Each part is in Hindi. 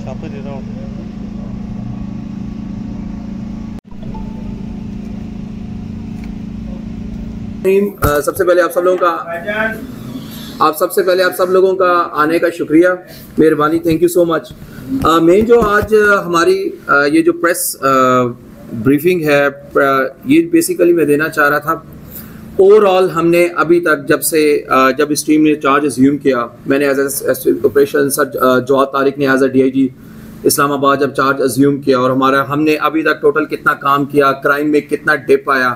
छापे दे रहा हूँ। सबसे पहले आप सब लोगों का आने का शुक्रिया, मेहरबानी, थैंक यू सो मच। मैं जो आज हमारी ये जो प्रेस ब्रीफिंग है, ये बेसिकली मैं देना चाह रहा था। ओवरऑल हमने अभी तक जब इस टीम ने चार्ज अज्यूम किया, मैंने as operation sir Jawad Tariq ने एज अ DIG इस्लामाबाद जब चार्ज अज्यूम किया, और हमने अभी तक टोटल कितना काम किया, क्राइम में कितना डिप आया,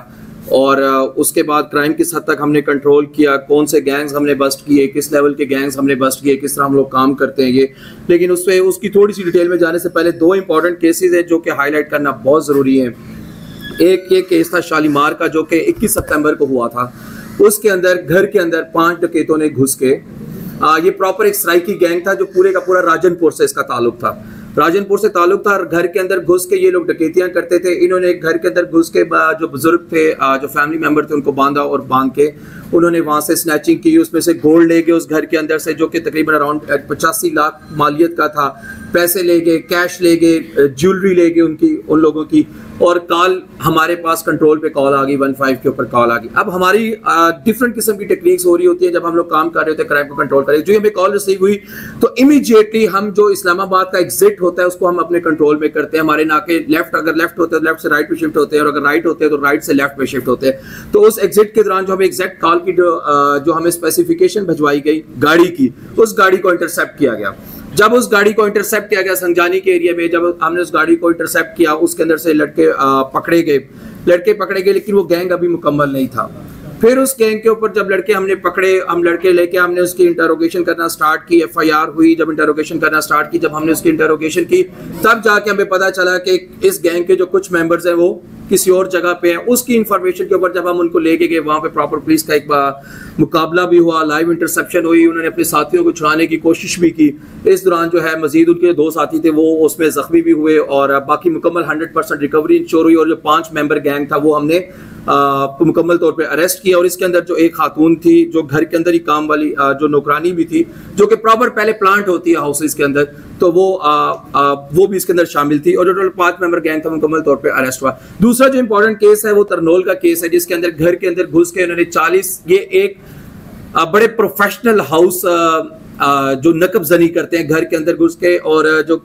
और उसके बाद क्राइम किस हद तक हमने कंट्रोल किया, कौन से गैंग्स हमने बस्ट किए, किस लेवल के गैंग्स हमने बस्ट किए, किस तरह हम लोग काम करते हैं ये। लेकिन उसकी थोड़ी सी डिटेल में जाने से पहले दो इंपॉर्टेंट केसेस हैं जो कि हाईलाइट करना बहुत ज़रूरी है। एक ये केस था शालीमार का, जो कि 21 सितंबर को हुआ था। उसके अंदर घर के अंदर 5 डकैतों ने घुस के, ये प्रॉपर एक सराइकी गैंग था जो पूरे का पूरा राजनपुर से इसका ताल्लुक था, राजनपुर से ताल्लुक था। और घर के अंदर घुस के ये लोग डकैतियां करते थे। इन्होंने घर के अंदर घुस के जो बुजुर्ग थे, जो फैमिली मेंबर थे, उनको बांधा और बांध के उन्होंने वहां से स्नैचिंग की। उसमें से गोल्ड ले गए उस घर के अंदर से, जो कि तकरीबन अराउंड 85 लाख मालियत का था। पैसे ले गए, कैश ले गए, ज्वेलरी ले गए उन लोगों की। और कॉल हमारे पास कंट्रोल पे कॉल आ गई, 15 के ऊपर कॉल आ गई। अब हमारी डिफरेंट किस्म की टेक्निक्स हो रही होती है जब हम लोग काम कर रहे होते हैं क्राइम को कंट्रोल करें। जो हमें कॉल रिसीव हुई तो इमीडिएटली हम जो इस्लामाबाद का एग्जिट होता है उसको हम अपने कंट्रोल में करते हैं। हमारे नाके अगर लेफ्ट होते हैं तो लेफ्ट से राइट पे शिफ्ट होते हैं, और अगर राइट होते हैं तो राइट से लेफ्ट पे शिफ्ट होते हैं। तो उस एग्जिट के दौरान जो हमें एग्जैक्ट कॉल की जो हमें स्पेसिफिकेशन भिजवाई गई गाड़ी की, उस गाड़ी को इंटरसेप्ट किया गया। जब उस गाड़ी को इंटरसेप्ट किया गया संजानी के एरिया में, जब हमने उस गाड़ी को इंटरसेप्ट किया, उसके अंदर से लड़के पकड़े गए, लेकिन वो गैंग अभी मुकम्मल नहीं था। फिर उस गैंग के ऊपर जब लड़के हमने पकड़े, हम लड़के लेके हमने उसकी इंटरोगेशन करना स्टार्ट की। FIR हुई, जब इंटरोगेशन करना स्टार्ट की, जब हमने उसकी इंटरोगेशन की, तब जाके हमें पता चला कि इस गैंग के जो कुछ मेंबर्स हैं वो किसी और जगह पे है। उसकी इंफॉर्मेशन के ऊपर जब हम उनको लेके गए, वहां पे प्रॉपर पुलिस का एक मुकाबला भी हुआ, लाइव इंटरसेप्शन हुई। उन्होंने अपने साथियों को छुड़ाने की कोशिश भी की। इस दौरान जो है मजीद उनके 2 साथी थे वो उसमें जख्मी भी हुए, और बाकी मुकम्मल 100% रिकवरी इंश्योर हुई। और जो 5 मेंबर गैंग था वो हमने मुकम्मल तौर पे अरेस्ट किया। और इसके अंदर जो एक खातून थी जो घर के अंदर ही काम वाली जो नौकरानी भी थी, जो कि प्रॉपर पहले प्लांट होती है हाउसेस के अंदर, तो वो भी इसके अंदर शामिल थी। और जो टोटल 5 मेंबर गैंग था मुकम्मल तौर पे अरेस्ट हुआ। दूसरा जो इंपॉर्टेंट केस है वो तरनोल का केस है, जिसके अंदर घर के अंदर घुस के उन्होंने 40, ये एक बड़े प्रोफेशनल हाउस जो नकब जनी करते हैं घर के अंदर घुस के, और जो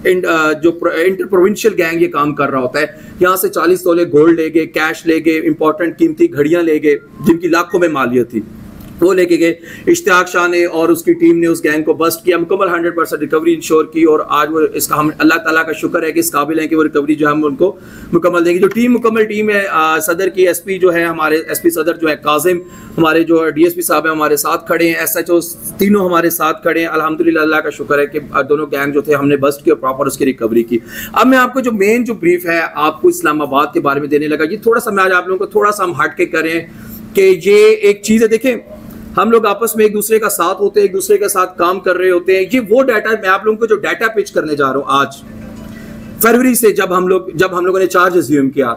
इंटर प्रोविंशियल गैंग ये काम कर रहा होता है। यहाँ से 40 तोले गोल्ड ले गए, कैश ले गए, इंपॉर्टेंट कीमती घड़ियां ले गए जिनकी लाखों में मालियत थी, वो लेके गए। इश्तियाक शाह ने और उसकी टीम ने उस गैंग को बस्ट किया, मुकम्मल 100% रिकवरी इंश्योर की। और आज वो इसका हम अल्लाह ताला का शुक्र है कि इस काबिल है कि वो रिकवरी जो हम उनको मुकम्मल देंगे। जो मुकम्मल टीम है सदर की, SP जो है हमारे SP सदर जो है काजिम, हमारे जो DSP साहब हैं हमारे साथ खड़े हैं, SHO तीनों हमारे साथ खड़े हैं। अल्हम्दुलिल्लाह अल्लाह का शुक्र है कि दोनों गैंग जो थे हमने बस्ट किया और प्रॉपर उसकी रिकवरी की। अब मैं आपको जो मेन जो ब्रीफ है आपको इस्लामाबाद के बारे में देने लगा, ये थोड़ा सा मैं आज आप लोगों को थोड़ा सा हम हट के करें कि ये एक चीज़ है। देखें, हम लोग आपस में एक दूसरे का साथ होते हैं, एक दूसरे के साथ काम कर रहे होते हैं। ये वो डाटा, मैं आप लोगों को जो डाटा पिच करने जा रहा हूं आज, फरवरी से जब हम लोगों ने चार्ज अज्यूम किया,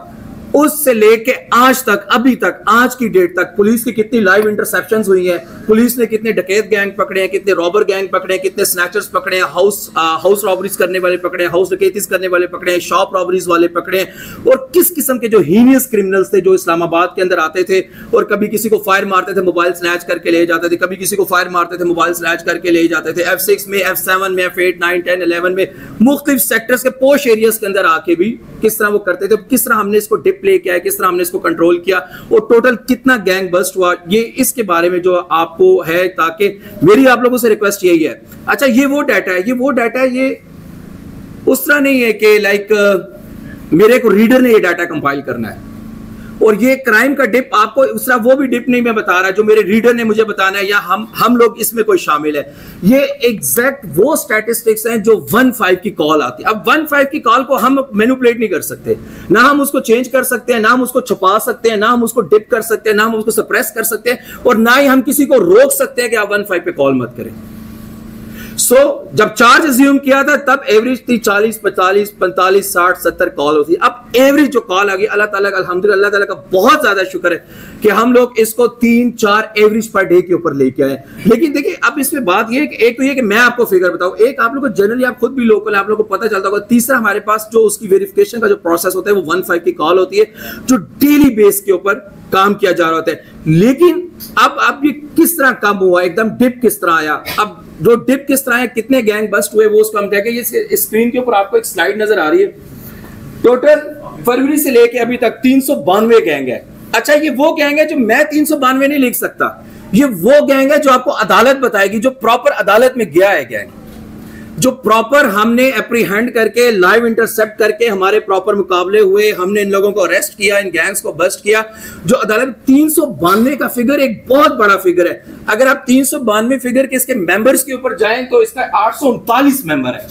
उससे लेके आज तक, अभी तक, आज की डेट तक पुलिस की कितनी लाइव इंटरसेप्शंस हुई हैं, पुलिस ने कितने डकैत गैंग पकड़े हैं, कितने रॉबर गैंग पकड़े हैं, कितने स्नैचर्स पकड़े हैं, हाउस रॉबरीज करने वाले पकड़े हैं, हाउस डकैतीज करने वाले पकड़े हैं, शॉप रॉबरीज वाले पकड़े हैं, और किस किस्म के जो हीनियस क्रिमिनल्स थे जो इस्लामाबाद के अंदर आते थे और कभी किसी को फायर मारते थे, मोबाइल स्नैच करके ले जाते थे, कभी किसी को फायर मारते थे, मोबाइल स्नैच करके ले जाते थे। F6 में, F7 में, F8, 9, 10, 11 में, मुख्तलिफ सेक्टर्स के पोश एरियाज के अंदर आके भी किस तरह वो करते थे, किस तरह हमने इसको डिप प्ले किया है, किस तरह हमने इसको कंट्रोल किया, और टोटल कितना गैंग बस्ट हुआ, ये इसके बारे में जो आपको है, ताकि मेरी आप लोगों से रिक्वेस्ट यही है। अच्छा, ये वो डाटा है, ये उस तरह नहीं है कि मेरे को रीडर ने ये डाटा कंपाइल करना है, और ये क्राइम का डिप आपको उस तरह वो भी डिप नहीं मैं बता रहा जो मेरे रीडर ने मुझे बताना है, या हम लोग इसमें कोई शामिल है। ये एग्जैक्ट वो स्टैटिस्टिक्स हैं जो 15 की कॉल आती है। अब 15 की कॉल को हम मैनिपुलेट नहीं कर सकते, ना हम उसको चेंज कर सकते हैं, ना हम उसको छुपा सकते हैं, ना हम उसको डिप कर सकते हैं, ना हम उसको सप्रेस कर सकते हैं, और ना ही हम किसी को रोक सकते हैं कि आप 15 पे कॉल मत करें। सो जब चार्ज अज्यूम किया था तब एवरेज थी 40, 45, 45, 60, 70 कॉल होती। अब एवरेज जो कॉल आ गई, अल्लाह ताला का अल्हम्दुलिल्लाह, अल्लाह ताला का बहुत ज्यादा शुक्र है कि हम लोग इसको 3-4 एवरेज पर डे के ऊपर लेके आए। लेकिन देखिए अब इसमें बात ये है कि एक तो ये कि मैं आपको फिगर बताऊं, एक आप लोगों को जनरली, आप खुद भी लोकल, आप लोगों को पता चलता होगा। तीसरा हमारे पास जो उसकी वेरिफिकेशन का जो प्रोसेस होता है वो 1-5 की कॉल होती है जो डेली बेस के ऊपर काम किया जा रहा होता है। लेकिन अब ये किस तरह कम हुआ, एकदम डिप किस तरह आया, अब जो डिप किस तरह है, कितने गैंग बस्ट हुए वो उसको हम देखें। ये स्क्रीन के ऊपर आपको एक स्लाइड नजर आ रही है। टोटल फरवरी से लेके अभी तक 392 गैंग है। अच्छा, ये वो गैंग है जो मैं 392 नहीं लिख सकता, ये वो गैंग है जो आपको अदालत बताएगी, जो प्रॉपर अदालत में गया है गैंग, जो प्रॉपर हमने एप्रीहेंड करके, लाइव इंटरसेप्ट करके, हमारे प्रॉपर मुकाबले हुए, हमने इन लोगों को अरेस्ट किया, इन गैंग्स को बस्ट किया। जो अदालत 392 का फिगर एक बहुत बड़ा फिगर है। अगर आप 392 फिगर के इसके मेंबर्स के ऊपर जाएं तो इसका 839 मेंबर है,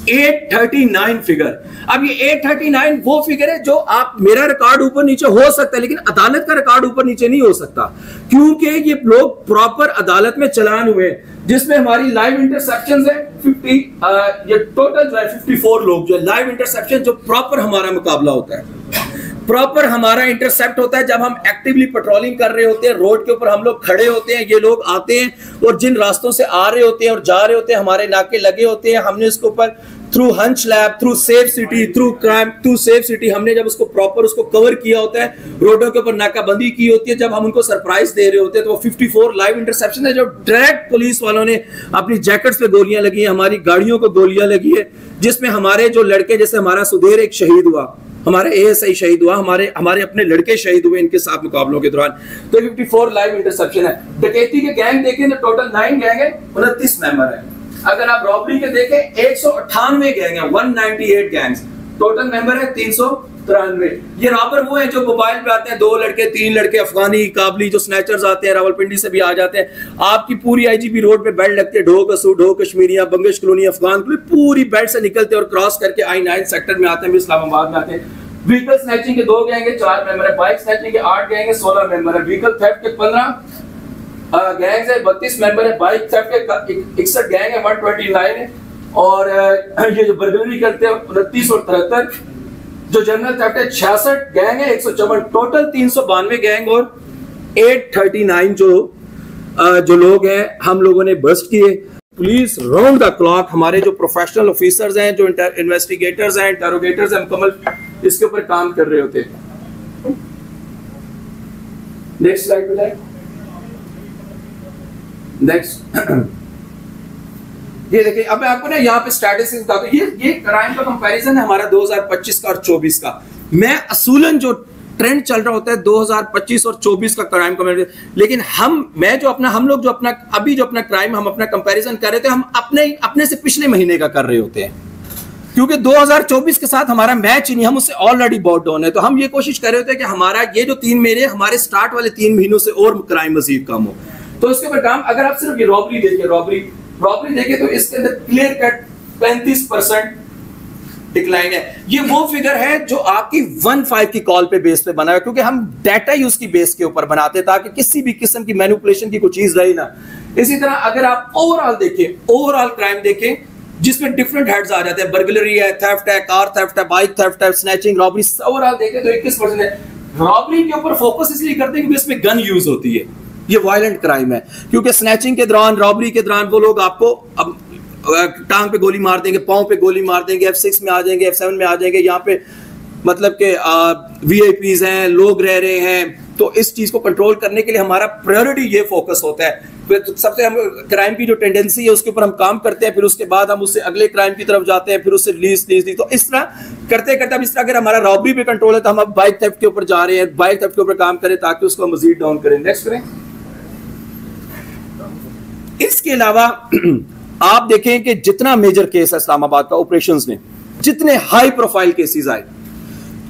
839 फिगर। अब ये 839 वो फिगर है जो आप, मेरा रिकॉर्ड ऊपर नीचे हो सकता है लेकिन अदालत का रिकॉर्ड ऊपर नीचे नहीं हो सकता, क्योंकि ये लोग प्रॉपर अदालत में चलान हुए, जिसमें हमारी लाइव इंटरसेप्शन है 50, ये टोटल जो है 54 लोग जो है लाइव इंटरसेप्शन, जो प्रॉपर हमारा मुकाबला होता है, प्रॉपर हमारा इंटरसेप्ट होता है जब हम एक्टिवली पेट्रोलिंग कर रहे होते हैं, रोड के ऊपर हम लोग खड़े होते हैं, ये लोग आते हैं और जिन रास्तों से आ रहे होते हैं और जा रहे होते हैं, हमारे नाके लगे होते हैं। हमने इसके ऊपर through hunch lab, through safe city, through crime, through safe city, हमने जब उसको प्रॉपर उसको कवर किया होता है, रोडों के ऊपर नाकाबंदी की होती है, जब हम उनको सरप्राइज दे रहे होते हैं, तो वो 54 लाइव इंटरसेप्शन है जो डायरेक्ट पुलिस वालों ने अपनी जैकेट्स पे गोलियां लगी हैं, हमारी गाड़ियों को गोलियां लगी है, जिसमें हमारे जो लड़के, जैसे हमारा सुधीर एक शहीद हुआ, हमारे एएसआई शहीद हुआ, हमारे अपने लड़के शहीद हुए इनके साथ मुकाबलों के दौरान। तो 54 लाइव इंटरसेप्शन है। डकैती के गैंग देखें तो टोटल 9 गैंग है, 29 मेंबर है। अगर आप रॉबरी के देखें 198 गैंग है, 198 गैंग्स, टोटल मेंबर है 393। ये रॉबर वो है जो मोबाइल पे आते हैं, 2 लड़के 3 लड़के, अफगानी, काबली, जो स्नैचर्स आते हैं, रावलपिंडी से भी आ जाते हैं। आपकी पूरी आईजीबी रोड पे बेल्ट लगती है, ढो कश्मीरिया, बंगश कॉलोनी, अफगान कॉलोनी, पूरी बेल्ट से निकलते हैं और क्रॉस करके I9 सेक्टर में आते हैं, इस्लामाबाद में आते हैं। व्हीकल स्नैचिंग के 2 गैंग है, 4 मेंबर है। बाइक स्नैचिंग के 8 गैंग है, 16 मेंबर है। व्हीकल थेफ्ट के 15 गैंग्स है, 32 मेंबर है। बाइक थेफ्ट के 61 गैंग है, 129 है। और ये जो बर्गलरी करते हैं 29 और 73, जो जनरल थेफ्ट है 66 गैंग है, 154, टोटल 392 गैंग और 839 जो लोग हैं हम लोगों ने बस्ट किए। पुलिस राउंड द क्लॉक, हमारे जो प्रोफेशनल ऑफिसर्स हैं, जो इन्वेस्टिगेटर्स हैं, इंटरोगेटर्स हैं, मुकम्मल इसके ऊपर काम कर रहे होते हैं। नेक्स्ट स्लाइड पे जाए। नेक्स्ट ये देखिए, अब मैं आपको ना यहाँ पे स्टैटिस्टिक्स बताता हूं। ये क्राइम का कंपैरिजन है हमारा 2025 का और 24 का। मैं असूलन जो ट्रेंड चल रहा होता है 2025 और 24 का क्राइम का, लेकिन हम लोग जो अपना क्राइम हम अपना कंपैरिजन कर रहे थे, हम अपने से पिछले महीने का कर रहे होते हैं, क्योंकि 2024 के साथ हमारा मैच ही नहीं, हम उससे ऑलरेडी बहुत डाउन है। तो हम ये कोशिश कर रहे होते हैं कि हमारा ये जो 3 महीने, हमारे स्टार्ट वाले 3 महीनों से और क्राइम मजीद कम हो। तो उसके ऊपर काम, अगर आप सिर्फ ये रॉबरी देखें तो इसके अंदर क्लियर कट 35% डिक्लाइन है। ये वो फिगर है जो आपकी 1-5 की कॉल पे बेस पे बना है, क्योंकि हम डाटा ही उसकी बेस के ऊपर बनाते हैं ताकि किसी भी किस्म की मैनिपुलेशन की कोई चीज रही ना। इसी तरह अगर आप ओवरऑल क्राइम देखें, जिसमें डिफरेंट हेड्स आ जाते हैं, बर्गलरी है, थेफ्ट है, कार थेफ्ट है, बाइक थेफ्ट है, स्नैचिंग, रॉबरी, ओवरऑल देखें तो 21% है। रॉबरी के ऊपर फोकस इसलिए करते हैं क्योंकि इसमें गन यूज होती है, ये वायलेंट क्राइम है। क्योंकि स्नैचिंग के दौरान, रॉबरी के दौरान वो लोग आपको अब टांग पे गोली मार देंगे, पांव पे गोली मार देंगे, F6 में आ जाएंगे, F7 में आ जाएंगे। यहाँ पे मतलब के VIPs हैं, लोग रह रहे हैं, तो इस चीज को कंट्रोल करने के लिए हमारा प्रायोरिटी ये फोकस होता है। फिर सबसे हम क्राइम की जो टेंडेंसी है उसके ऊपर हम काम करते हैं, फिर उसके बाद हम उससे अगले क्राइम की तरफ जाते हैं, फिर उससे रिलीज। तो इस तरह करते अब इस तरह अगर हमारा रॉबरी पे कंट्रोल है तो हम अब बाइक थेफ्ट के ऊपर जा रहे हैं, बाइक थेफ्ट के ऊपर काम करें ताकि उसको मजीद डाउन करें। नेक्स्ट करें। इसके अलावा आप देखें कि जितना मेजर केस है इस्लामाबाद का ऑपरेशंस में, जितने हाई प्रोफाइल केसेस आए,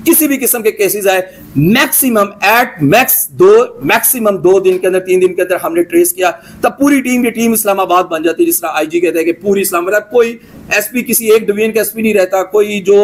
किसी भी किस्म के केसेस आए, मैक्सिमम मैक्सिमम 2 दिन के अंदर 3 दिन के अंदर हमने ट्रेस किया, तब पूरी टीम की टीम इस्लामाबाद बन जाती है। जिस तरह आईजी कहते हैं कि पूरी इस्लामाबाद, कोई एसपी किसी एक डिवीजन का एसपी नहीं रहता, कोई जो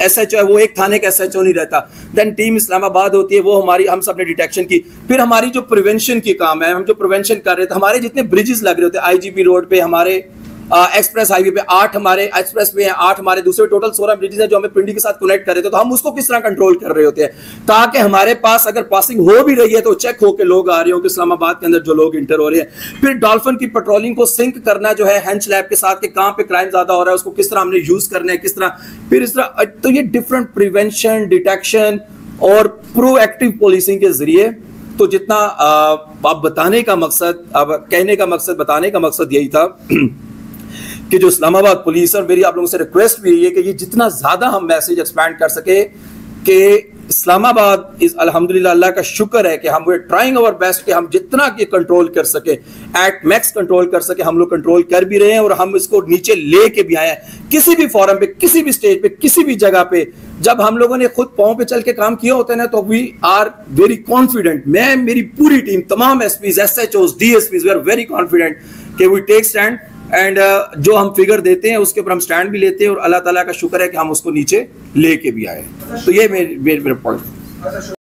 एसएचओ है वो एक थाने का एसएचओ नहीं रहता। देन टीम इस्लामाबाद होती है, वो हमारी, हम सबने डिटेक्शन की। फिर हमारी जो प्रिवेंशन की काम है, हम जो प्रिवेंशन कर रहे थे, हमारे जितने ब्रिजेस लग रहे होते, आईजीपी रोड पे हमारे एक्सप्रेस हाईवे पे 8 हमारे एक्सप्रेस पे हैं, 8 हमारे दूसरे, टोटल 16 ब्रिजेस है जो हमें पिंडी के साथ कनेक्ट कर रहे थे। तो हम उसको किस तरह कंट्रोल कर रहे होते हैं ताकि हमारे पास अगर पासिंग हो भी रही है तो चेक होकर लोग आ रहे हो कि इस्लामाबाद के अंदर जो लोग इंटर हो रहे हैं। फिर डॉल्फिन की पेट्रोलिंग को सिंक करना जो है हेंच लैब के साथ, कि कहां पे क्राइम ज्यादा हो रहा है, उसको किस तरह हमने यूज करना है, किस तरह, फिर इस तरह। तो ये डिफरेंट प्रिवेंशन, डिटेक्शन और प्रोएक्टिव पुलिसिंग के जरिए, तो जितना आप बताने का मकसद, अब कहने का मकसद, बताने का मकसद यही था कि जो इस्लामाबाद पुलिस, और मेरी आप लोगों से रिक्वेस्ट भी है कि ये जितना ज्यादा हम मैसेज एक्सपैंड कर सके कि इस्लामाबाद इस, अल्हम्दुलिल्लाह अल्लाह का शुक्र है कि हम वे ट्राइंग आवर बेस्ट कि हम जितना ये कंट्रोल कर सके, एट मैक्स कंट्रोल कर सके, हम लोग कंट्रोल कर भी रहे हैं और हम इसको नीचे लेके भी आए हैं। किसी भी फोरम पे, किसी भी स्टेज पे, किसी भी जगह पे जब हम लोगों ने खुद पांव पे चल के काम किया होता है ना, तो वी आर वेरी कॉन्फिडेंट। मैं, मेरी पूरी टीम, तमाम SPs, SHOs, DSPs, we are very confident कि वी टेक स्टैंड एंड जो हम फिगर देते हैं उसके ऊपर हम स्टैंड भी लेते हैं और अल्लाह ताला का शुक्र है कि हम उसको नीचे लेके भी आए। तो ये मेरे पॉइंट।